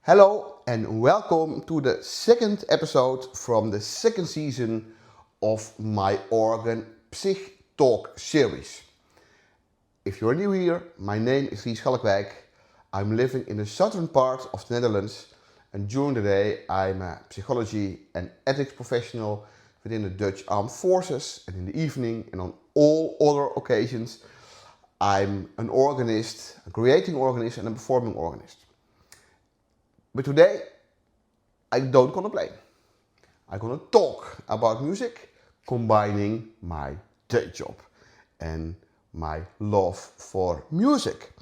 Hello and welcome to the second episode from the second season of my Organ Psych Talk series. If you're new here, my name is Schalkwijk. I'm living in the southern part of the Netherlands, and during the day I'm a psychology and ethics professional within the Dutch Armed Forces, and in the evening and on all other occasions I'm an organist, a creating organist and a performing organist. But today I don't gonna play. I'm gonna talk about music, combining my day job and my love for music.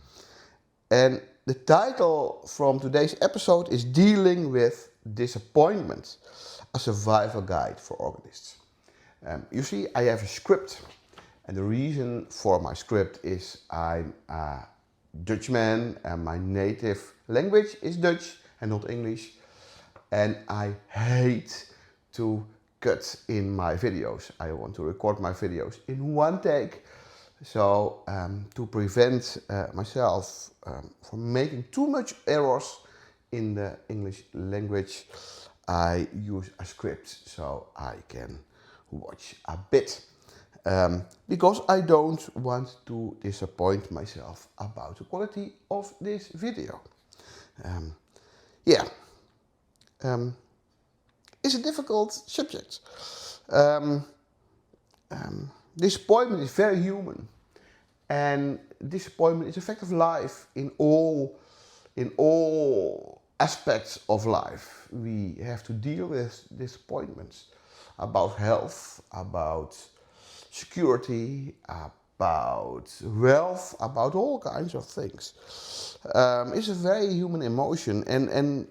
And the title from today's episode is Dealing with Disappointment, a survival guide for organists. You see, I have a script, and the reason for my script is I'm a Dutchman and my native language is Dutch and not English, and I hate to cut in my videos. I want to record my videos in one take, so to prevent myself from making too much errors in the English language, I use a script so I can watch a bit. Because I don't want to disappoint myself about the quality of this video. It's a difficult subject. Disappointment is very human, and disappointment is a fact of life in all aspects of life. We have to deal with disappointments about health, about security, about wealth, about all kinds of things. It's a very human emotion and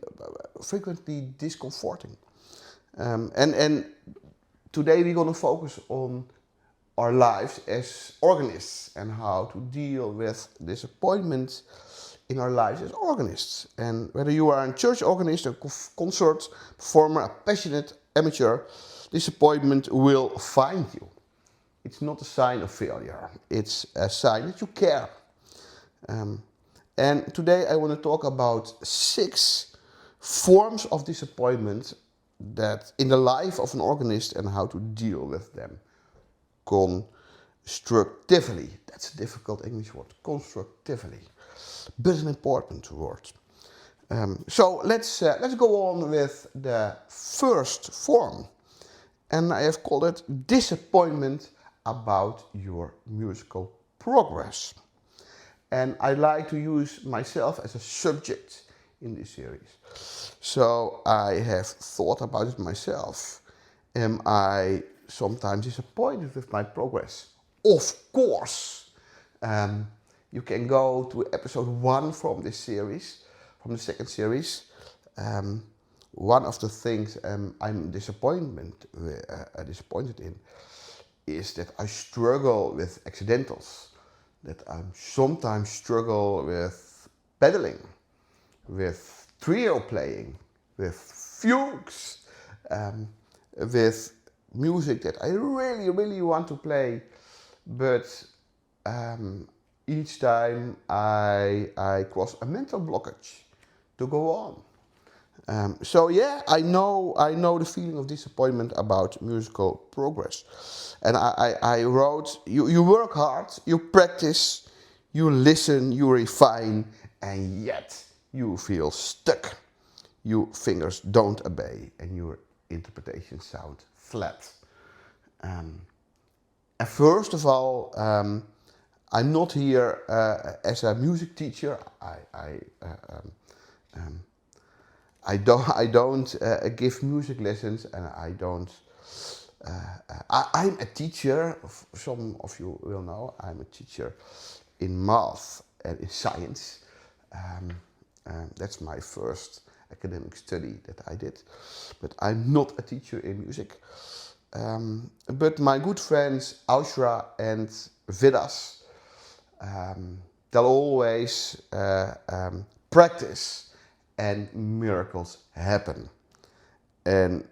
frequently discomforting. And today we're going to focus on our lives as organists and how to deal with disappointment in our lives as organists. And whether you are a church organist, a concert performer, a passionate amateur, disappointment will find you. It's not a sign of failure. It's a sign that you care. And today I want to talk about 6 forms of disappointment that in the life of an organist and how to deal with them constructively. That's a difficult English word, constructively, but an important word. So let's go on with the first form, and I have called it disappointment about your musical progress. And I like to use myself as a subject in this series. So I have thought about it myself. Am I sometimes disappointed with my progress? Of course. You can go to episode 1 from this series, from the second series. One of the things I'm disappointed in is that I struggle with accidentals, that I sometimes struggle with pedaling, with trio playing, with fugues, with music that I really, really want to play, but each time I cross a mental blockage to go on. So yeah, I know the feeling of disappointment about musical progress. And I wrote, you work hard, you practice, you listen, you refine, and yet you feel stuck. Your fingers don't obey and your interpretations sound flat. And first of all, I'm not here as a music teacher. I don't give music lessons, and I don't. I'm a teacher. Some of you will know I'm a teacher in math and in science. That's my first academic study that I did, but I'm not a teacher in music. But my good friends Ausra and Vidas, they'll always practice and miracles happen. And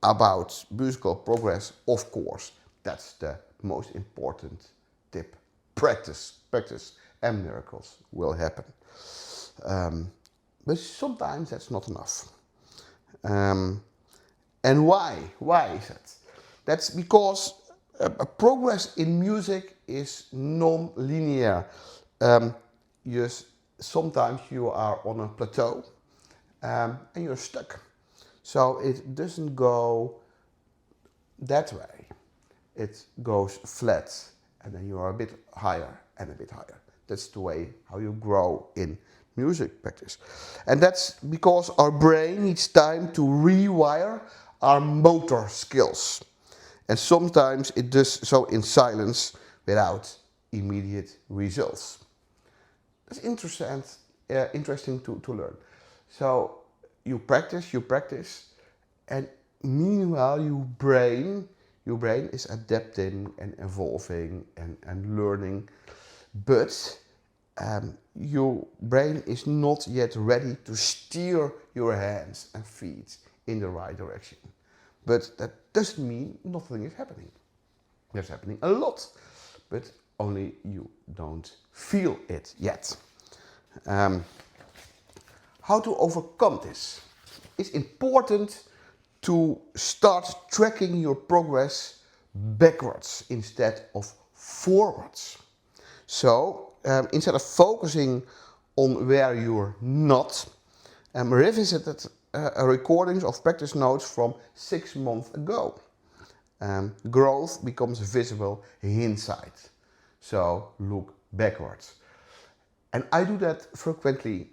about musical progress, of course, that's the most important tip. Practice, and miracles will happen. But sometimes that's not enough. And why? Why is that? That's because progress in music is non-linear. Um, Sometimes you are on a plateau and you're stuck. So it doesn't go that way. It goes flat and then you are a bit higher and a bit higher. That's the way how you grow in music practice. And that's because our brain needs time to rewire our motor skills. And sometimes it does so in silence without immediate results. That's interesting to learn. So you practice, and meanwhile your brain is adapting and evolving and learning, but your brain is not yet ready to steer your hands and feet in the right direction. But that doesn't mean nothing is happening. There's happening a lot, but only you don't feel it yet. How to overcome this? It's important to start tracking your progress backwards instead of forwards. So instead of focusing on where you're not, revisited recordings of practice notes from 6 months ago. Growth becomes visible inside. So look backwards. And I do that frequently,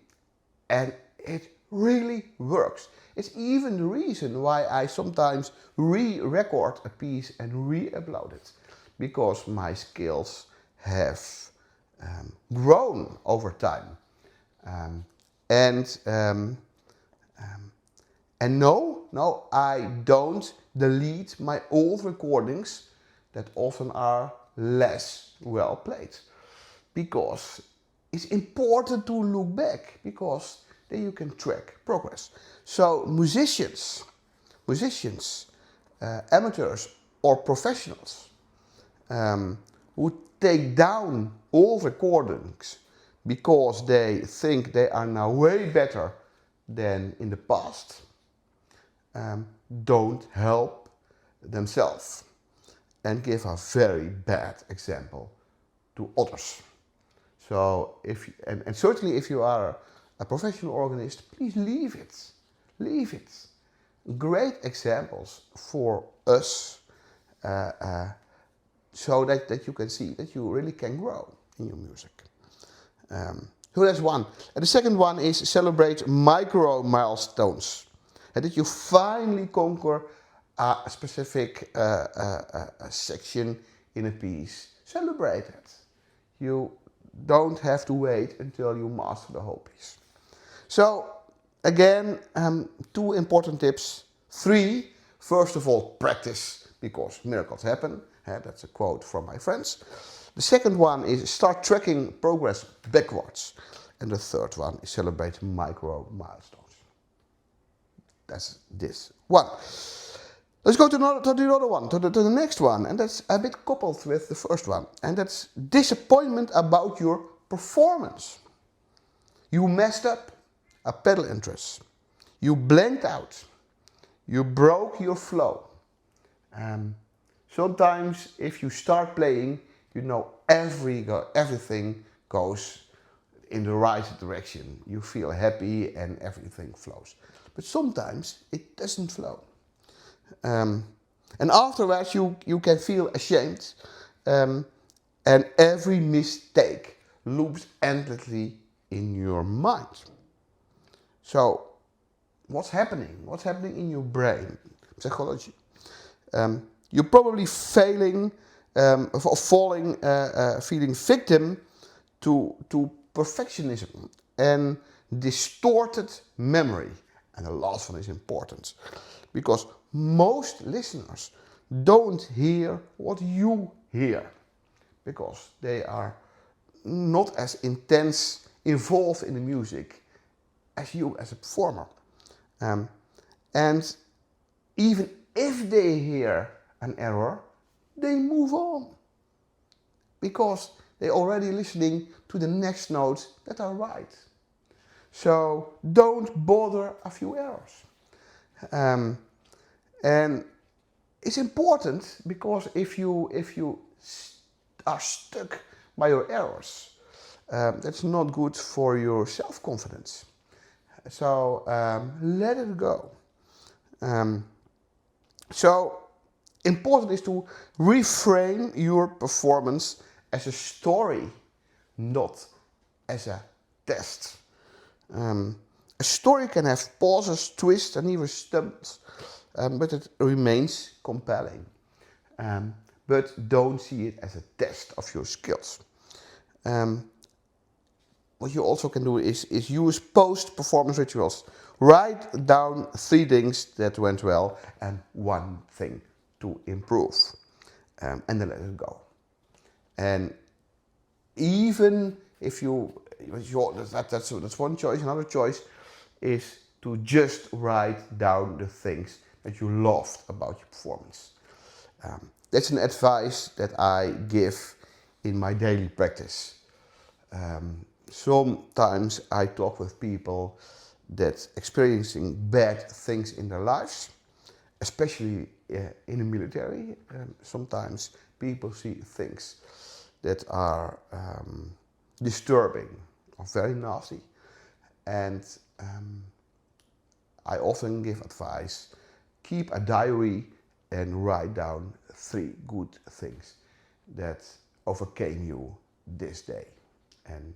and it really works. It's even the reason why I sometimes re-record a piece and re-upload it, because my skills have grown over time. And no, I don't delete my old recordings that often are less well played, because it's important to look back, because then you can track progress. So musicians, amateurs or professionals who take down old recordings because they think they are now way better than in the past, don't help themselves and give a very bad example to others. So and certainly if you are a professional organist, please leave it. Leave it. Great examples for us, so that you can see that you really can grow in your music. So that's one. And the second one is celebrate micro milestones. And that you finally conquer a specific section in a piece. Celebrate it. You don't have to wait until you master the whole piece. So again, 2 important tips. 3, first of all, practice, because miracles happen. That's a quote from my friends. The second one is start tracking progress backwards. And the third one is celebrate micro milestones. That's this one. Let's go to the other one, to the next one, and that's a bit coupled with the first one, and that's disappointment about your performance. You messed up a pedal interest. You blanked out. You broke your flow. Sometimes if you start playing, you know everything goes in the right direction. You feel happy and everything flows. But sometimes it doesn't flow. And afterwards you can feel ashamed, and every mistake loops endlessly in your mind. So what's happening? What's happening in your brain? Psychology. You're probably feeling victim to perfectionism and distorted memory. And the last one is important, because most listeners don't hear what you hear, because they are not as intense involved in the music as you as a performer. And even if they hear an error, they move on, because they're already listening to the next notes that are right. So don't bother a few errors. And it's important because if you are stuck by your errors, that's not good for your self-confidence. So let it go. So important is to reframe your performance as a story, not as a test. A story can have pauses, twists, and even stumbles, but it remains compelling. But don't see it as a test of your skills. What you also can do is use post-performance rituals. Write down 3 things that went well and 1 thing to improve. And then let it go. And even if that's one choice. Another choice is to just write down the things that you loved about your performance. That's an advice that I give in my daily practice. Sometimes I talk with people that experiencing bad things in their lives, especially in the military. Sometimes people see things that are disturbing or very nasty, and I often give advice: keep a diary and write down 3 good things that overcame you this day. And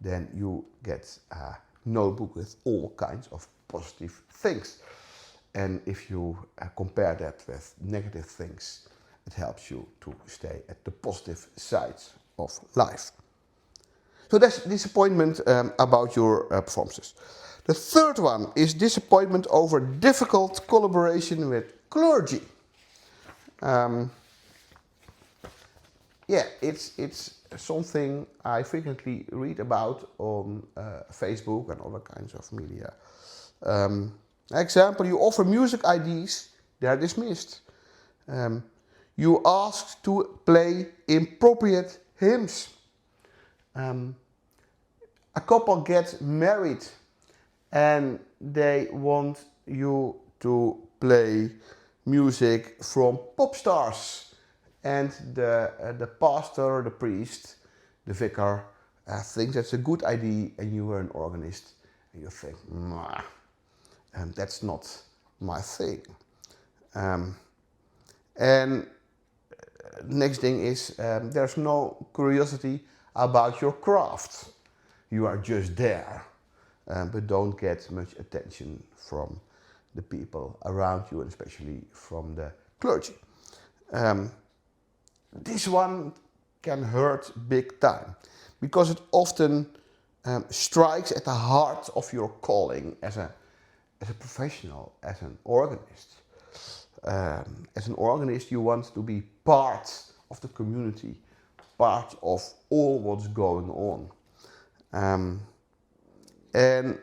then you get a notebook with all kinds of positive things. And if you compare that with negative things, it helps you to stay at the positive side of life. So that's disappointment about your performances. The third one is disappointment over difficult collaboration with clergy. It's something I frequently read about on Facebook and other kinds of media. Example, you offer music IDs, they are dismissed. You ask to play inappropriate hymns. A couple gets married and they want you to play music from pop stars, and the pastor, the priest, the vicar thinks that's a good idea, and you are an organist and you think, nah, that's not my thing. And next thing is there's no curiosity about your craft. You are just there, but don't get much attention from the people around you, and especially from the clergy. This one can hurt big time because it often strikes at the heart of your calling as a professional, as an organist. As an organist, you want to be part of the community, part of all what's going on. And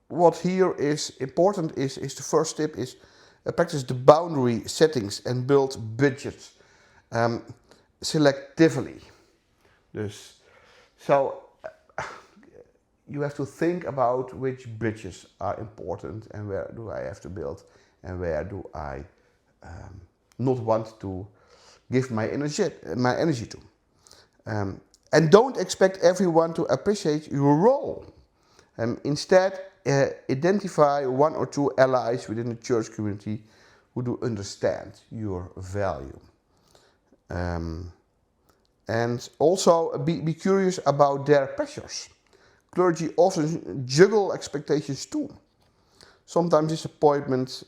what here is important is the first tip is practice the boundary settings and build budgets selectively. So you have to think about which bridges are important and where do I have to build and where do I not want to give my energy to. And don't expect everyone to appreciate your role. Instead, identify 1 or 2 allies within the church community who do understand your value. And also be curious about their pressures. Clergy often juggle expectations too. Sometimes disappointment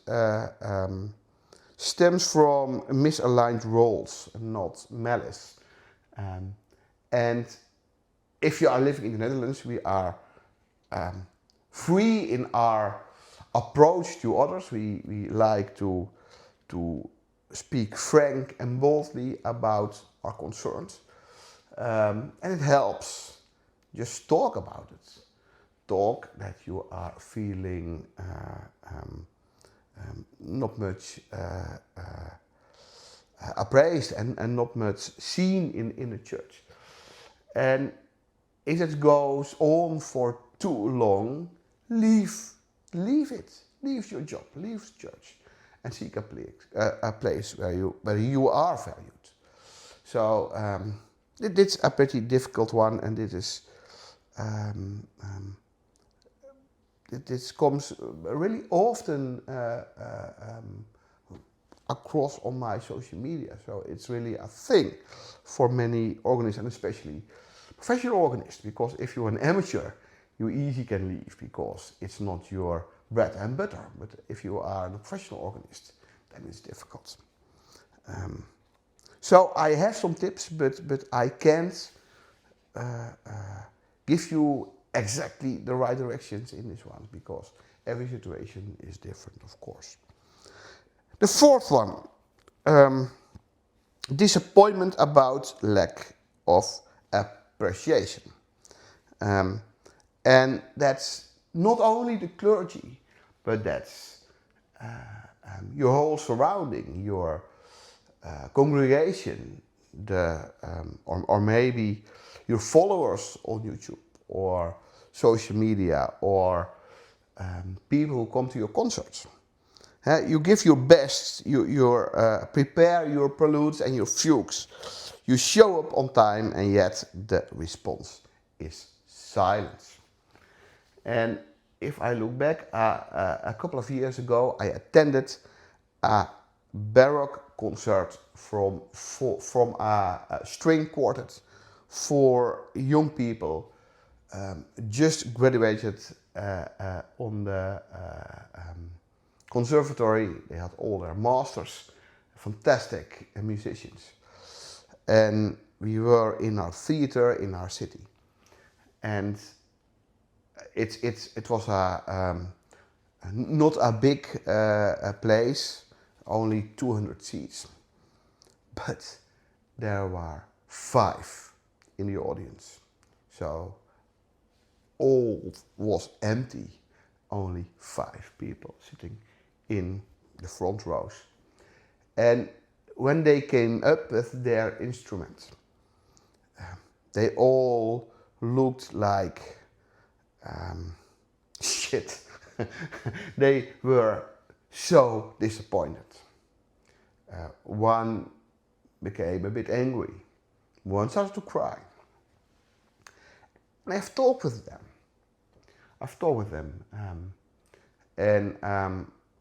stems from misaligned roles, not malice. And if you are living in the Netherlands, we are free in our approach to others. We like to speak frank and boldly about our concerns. And it helps. Just talk about it. Talk that you are feeling not much appraised and not much seen in the church. And if it goes on for too long, leave it. Leave your job, leave church, and seek a place where you are valued. So it's a pretty difficult one, and this comes really often across on my social media. So it's really a thing for many organists, and especially professional organists, because if you're an amateur, you easily can leave because it's not your bread and butter. But if you are a professional organist, then it's difficult. So I have some tips, but I can't give you exactly the right directions in this one, because every situation is different, of course. The fourth one, disappointment about lack of appreciation. And that's not only the clergy, but that's your whole surrounding, your congregation, or maybe your followers on YouTube or social media, or people who come to your concerts. You give your best, you prepare your preludes and your fugues. You show up on time, and yet the response is silence. And if I look back, a couple of years ago, I attended a Baroque concert from a string quartet for young people just graduated on the conservatory. They had all their masters, fantastic musicians. And we were in our theater in our city. And it was not a big place, only 200 seats. But there were 5 in the audience. So all was empty. Only 5 people sitting in the front rows. And when they came up with their instrument, they all looked like shit. They were so disappointed. One became a bit angry. One started to cry. And I've talked with them. And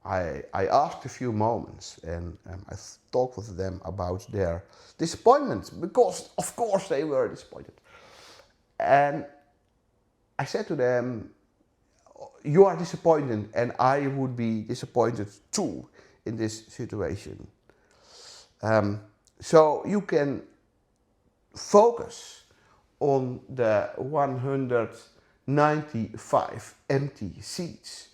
I asked a few moments, and I talked with them about their disappointment, because of course they were disappointed. And I said to them, you are disappointed, and I would be disappointed too in this situation. So you can focus on the 195 empty seats,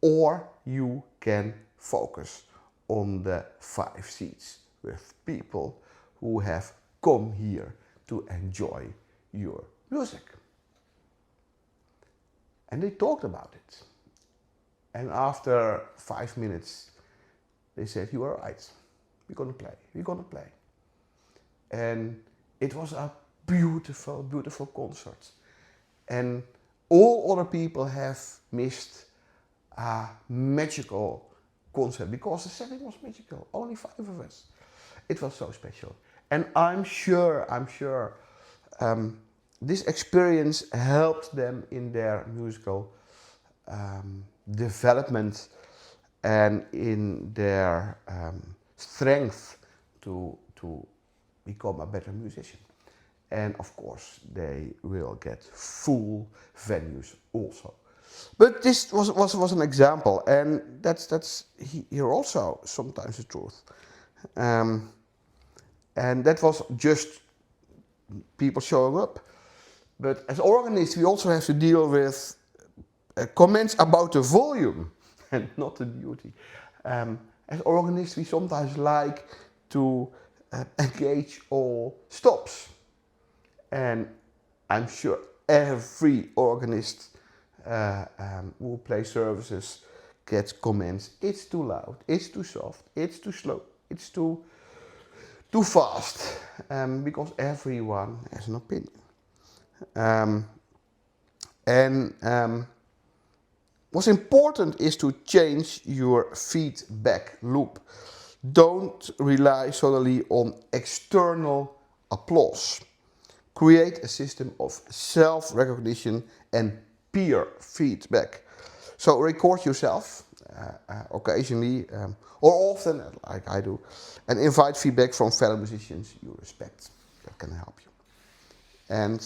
or you can focus on the 5 seats with people who have come here to enjoy your music. And they talked about it. And after 5 minutes, they said, you are right. We're gonna play. And it was a beautiful, beautiful concert. And all other people have missed a magical concert, because the setting was magical. Only 5 of us. It was so special. And I'm sure this experience helped them in their musical development and in their strength to become a better musician. And of course, they will get full venues also. But this was an example, and that's here also sometimes the truth. And that was just people showing up. But as organists, we also have to deal with comments about the volume and not the beauty. As organists, we sometimes like to engage all stops. And I'm sure every organist who plays services gets comments. It's too loud, it's too soft, it's too slow, it's too fast. Because everyone has an opinion. And what's important is to change your feedback loop. Don't rely solely on external applause. Create a system of self-recognition and peer feedback. So record yourself occasionally or often, like I do, and invite feedback from fellow musicians you respect. That can help you. And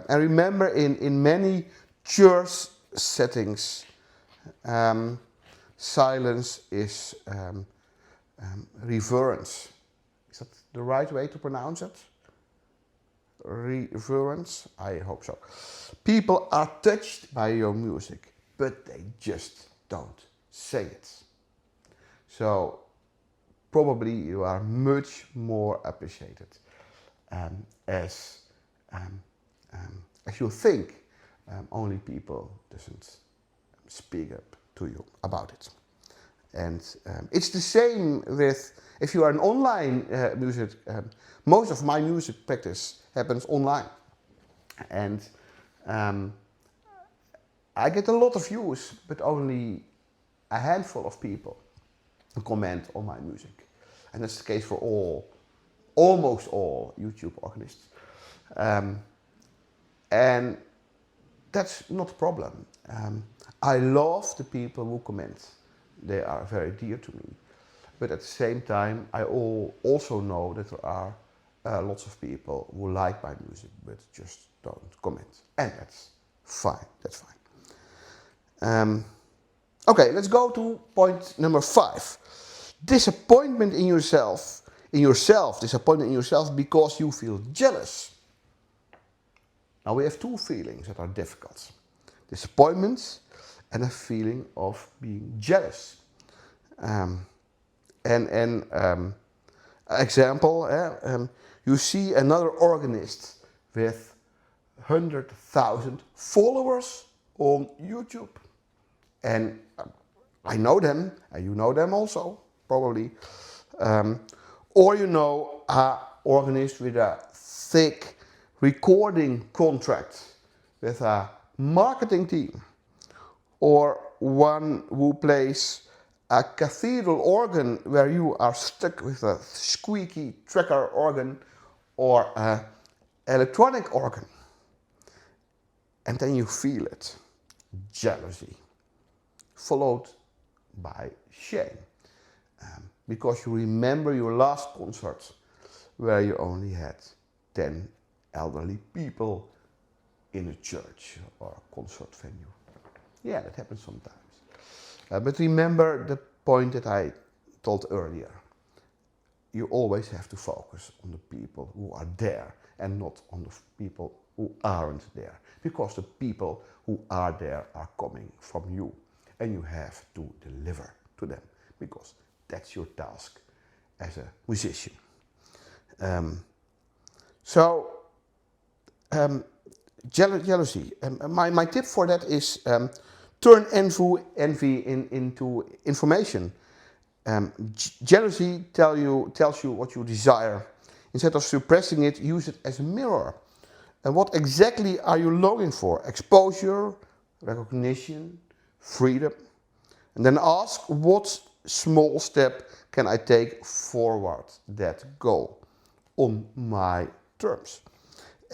remember, in many church settings, silence is reverence. Is that the right way to pronounce it? Reverence? I hope so. People are touched by your music, but they just don't say it. So probably you are much more appreciated as you think. Only people doesn't speak up to you about it. And it's the same with if you are an online music. Most of my music practice happens online, and I get a lot of views, but only a handful of people comment on my music, and that's the case for almost all YouTube organists. And that's not a problem. I love the people who comment. They are very dear to me. But at the same time, I also know that there are lots of people who like my music but just don't comment. And that's fine. That's fine. Okay, let's go to point number 5. Disappointment in yourself. Disappointment in yourself because you feel jealous. Now we have two feelings that are difficult. Disappointment and a feeling of being jealous. Example, you see another organist with 100,000 followers on YouTube. And I know them, and you know them also, probably. Or you know an organist with a thick recording contract with a marketing team. Or one who plays a cathedral organ where you are stuck with a squeaky tracker organ or an electronic organ. And then you feel it. Jealousy. Followed by shame. Because you remember your last concert where you only had 10 elderly people in a church or a concert venue. Yeah, that happens sometimes. But remember the point that I told earlier. You always have to focus on the people who are there and not on the people who aren't there. Because the people who are there are coming from you. And you have to deliver to them. Because that's your task as a musician. Jealousy. My tip for that is turn envy into information. Jealousy tells you what you desire. Instead of suppressing it, use it as a mirror. And what exactly are you longing for? Exposure, recognition, freedom. And then ask, what small step can I take forward that goal on my terms?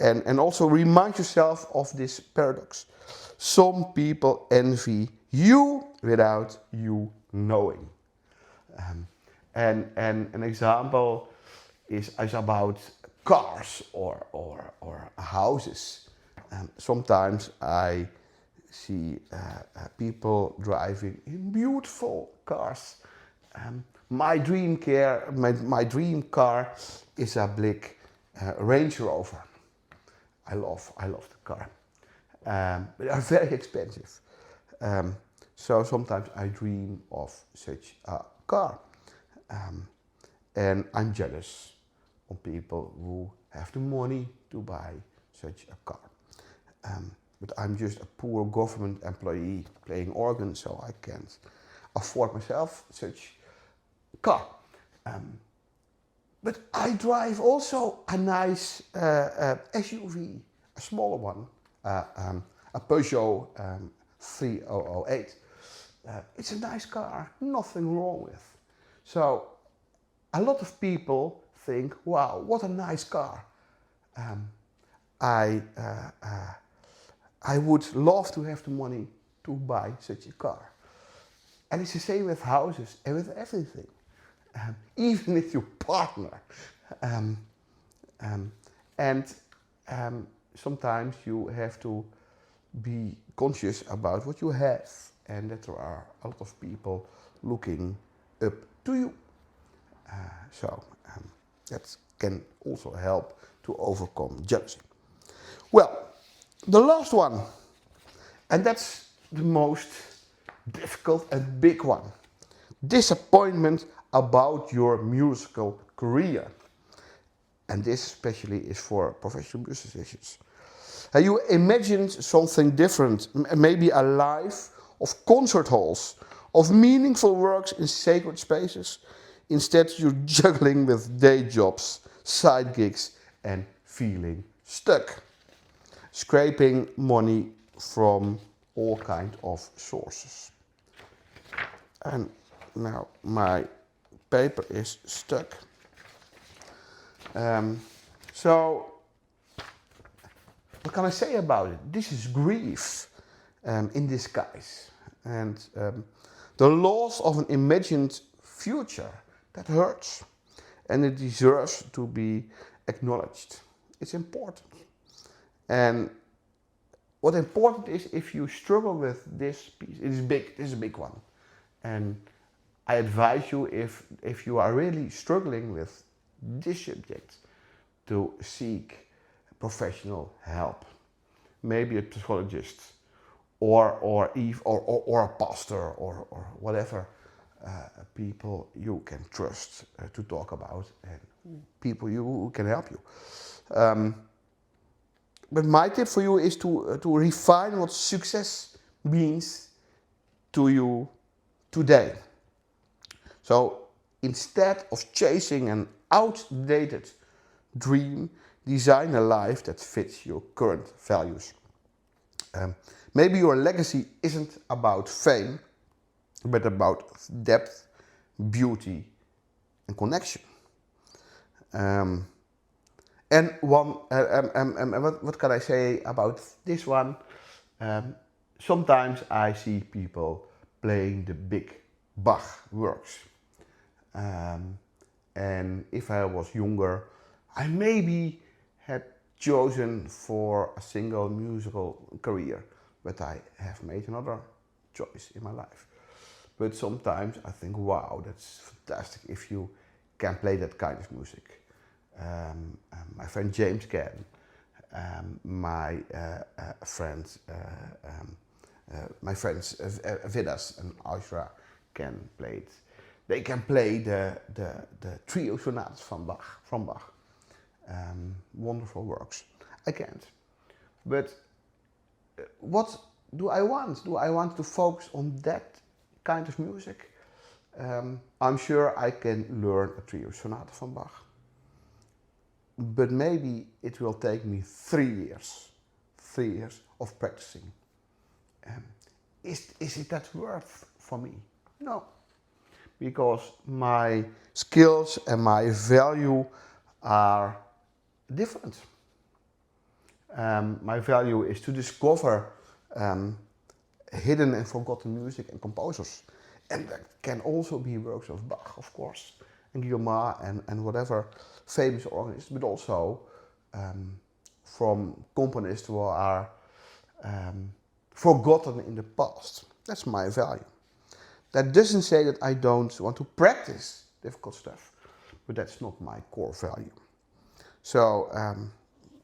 And also remind yourself of this paradox. Some people envy you without you knowing. And an example is about cars or houses. Sometimes I see people driving in beautiful cars. My dream car is a black Range Rover. I love the car. But they are very expensive. So sometimes I dream of such a car. And I'm jealous of people who have the money to buy such a car. But I'm just a poor government employee playing organ, so I can't afford myself such a car. But I drive also a nice SUV, a smaller one, a Peugeot 3008. It's a nice car, nothing wrong with. So a lot of people think, wow, what a nice car. I would love to have the money to buy such a car. And it's the same with houses and with everything. Even with your partner. Sometimes you have to be conscious about what you have and that there are a lot of people looking up to you. That can also help to overcome jealousy. Well, the last one, and that's the most difficult and big one. Disappointment about your musical career. And this especially is for professional musicians. You imagined something different, maybe a life of concert halls, of meaningful works in sacred spaces. Instead, you're juggling with day jobs, side gigs, and feeling stuck. Scraping money from all kinds of sources. And now my paper is stuck. So, what can I say about it? This is grief in disguise. And the loss of an imagined future, that hurts. And it deserves to be acknowledged. It's important. And what important is, if you struggle with this piece, it is big, this is a big one. And I advise you, if you are really struggling with this subject, to seek professional help. Maybe a psychologist or a pastor or whatever people you can trust to talk about and people who can help you. But my tip for you is to refine what success means to you today. So instead of chasing an outdated dream, design a life that fits your current values. Maybe your legacy isn't about fame, but about depth, beauty, and connection. What can I say about this one? Sometimes I see people playing the big Bach works. And if I was younger, I maybe had chosen for a single musical career, but I have made another choice in my life. But sometimes I think, wow, that's fantastic if you can play that kind of music. My friend James can, my friends Vidas and Ashra can play it. They can play the trio sonatas from Bach. Wonderful works. I can't. But what do I want? Do I want to focus on that kind of music? I'm sure I can learn a trio sonata from Bach. But maybe it will take me 3 years. 3 years of practicing. Is it that worth for me? No. Because my skills and my value are different. My value is to discover hidden and forgotten music and composers. And that can also be works of Bach, of course, and Guillaume and whatever famous organists, but also from componists who are forgotten in the past. That's my value. That doesn't say that I don't want to practice difficult stuff, but that's not my core value. So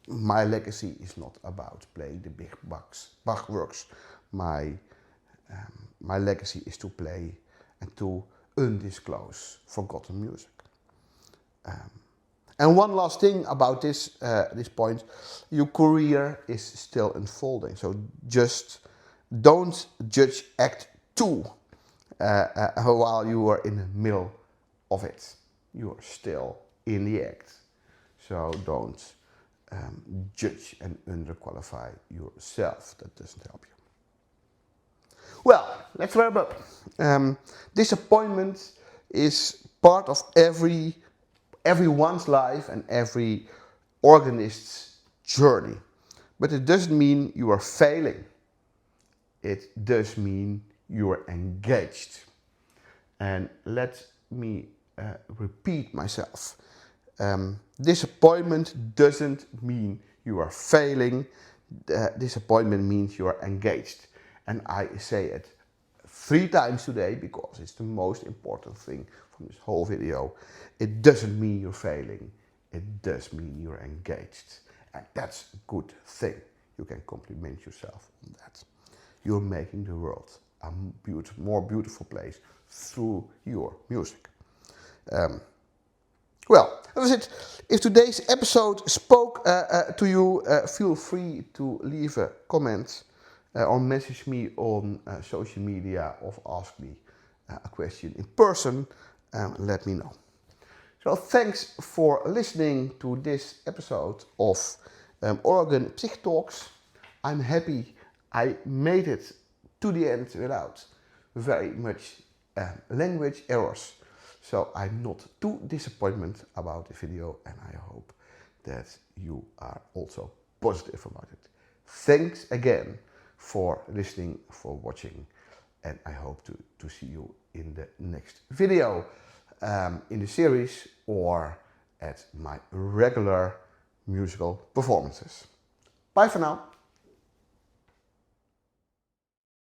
my legacy is not about playing the big Bach works. My legacy is to play and to undisclose forgotten music. And one last thing about this point, your career is still unfolding. So just don't judge Act 2 while you are in the middle of it. You are still in the act. So don't judge and underqualify yourself. That doesn't help you. Well, let's wrap up. Disappointment is part of everyone's life and every organist's journey. But it doesn't mean you are failing. It does mean you are engaged. And let me repeat myself. Disappointment doesn't mean you are failing. Disappointment means you are engaged. And I say it 3 times today because it's the most important thing from this whole video. It doesn't mean you're failing. It does mean you're engaged. And that's a good thing. You can compliment yourself on that. You're making the world a more beautiful place through your music. Well, that was it. If today's episode spoke to you, feel free to leave a comment or message me on social media or ask me a question in person. Let me know. So thanks for listening to this episode of Organ Psych Talks. I'm happy I made it to the end without very much language errors. So I'm not too disappointed about the video, and I hope that you are also positive about it. Thanks again for listening, for watching, and I hope to see you in the next video in the series or at my regular musical performances. Bye for now.